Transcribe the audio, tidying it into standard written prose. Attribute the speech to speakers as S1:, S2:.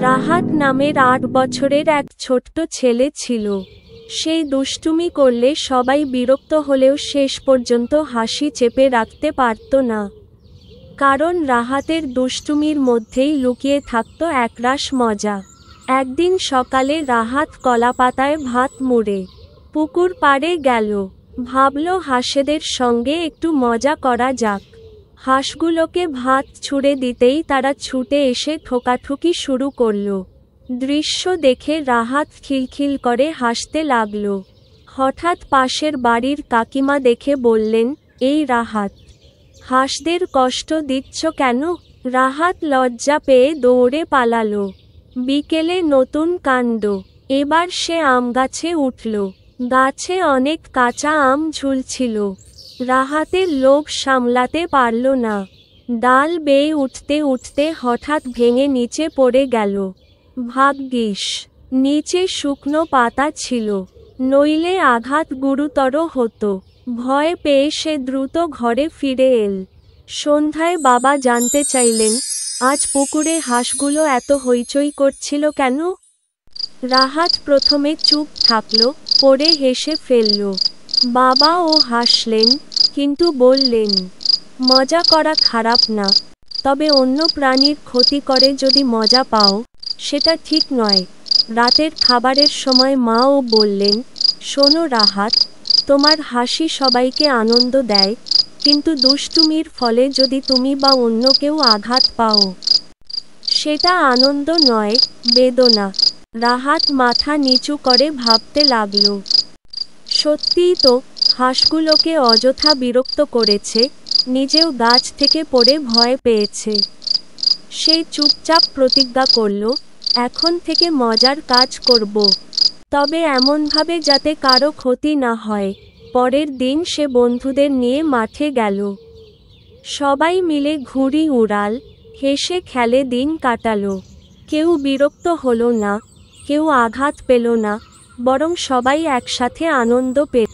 S1: রাহাত নামের ৮ বছরের এক ছোট্ট ছেলে ছিল। সেই দুষ্টুমি করলে সবাই বিরক্ত হলেও শেষ পর্যন্ত হাসি চেপে রাখতে পারত না। কারণ রাহাতের দুষ্টুমির মধ্যেই লুকিয়ে থাকত একরাশ মজা। একদিন সকালে রাহাত কলাপাতায় ভাত মুড়ে পুকুর পাড়ে গেল। ভাবল হাঁসেদের সঙ্গে একটু মজা করা যাক। হাঁসগুলোকে ভাত ছুঁড়ে দিতেই তারা ছুটে এসে ঠোকাঠুকি শুরু করল। দৃশ্য দেখে রাহাত খিলখিল করে হাসতে লাগল। হঠাৎ পাশের বাড়ির কাকিমা দেখে বললেন, এই রাহাত, হাঁসদের কষ্ট দিচ্ছ কেন? রাহাত লজ্জা পেয়ে দৌড়ে পালালো। বিকেলে নতুন কাণ্ড। এবার সে আম গাছে উঠল। গাছে অনেক কাঁচা আম ঝুলছিল। রাহাতের লোভ সামলাতে পারল না। ডাল বেয়ে উঠতে উঠতে হঠাৎ ভেঙে নিচে পড়ে গেল। ভাগ্যিস নিচে শুকনো পাতা ছিল, নইলে আঘাত গুরুতর হতো। ভয় পেয়ে সে দ্রুত ঘরে ফিরে এল। সন্ধ্যায় বাবা জানতে চাইলেন, আজ পুকুরে হাঁসগুলো এত হইচই করছিল কেন? রাহাত প্রথমে চুপ থাকল, পরে হেসে ফেলল। বাবাও হাসলেন, কিন্তু বললেন, মজা করা খারাপ না, তবে অন্য প্রাণীর ক্ষতি করে যদি মজা পাও, সেটা ঠিক নয়। রাতের খাবারের সময় মাও বললেন, শোনো রাহাত, তোমার হাসি সবাইকে আনন্দ দেয়, কিন্তু দুষ্টুমির ফলে যদি তুমি বা অন্য কেউ আঘাত পাও, সেটা আনন্দ নয়, বেদনা। রাহাত মাথা নিচু করে ভাবতে লাগল। সত্যিই তো, হাঁসগুলোকে অযথা বিরক্ত করেছে, নিজেও গাছ থেকে পড়ে ভয় পেয়েছে। সে চুপচাপ প্রতিজ্ঞা করল, এখন থেকে মজার কাজ করব, তবে এমনভাবে যাতে কারো ক্ষতি না হয়। পরের দিন সে বন্ধুদের নিয়ে মাঠে গেল। সবাই মিলে ঘুড়ি উড়াল, হেসে খেলে দিন কাটালো। কেউ বিরক্ত হলো না, কেউ আঘাত পেল না, বরং সবাই একসাথে আনন্দ পেল।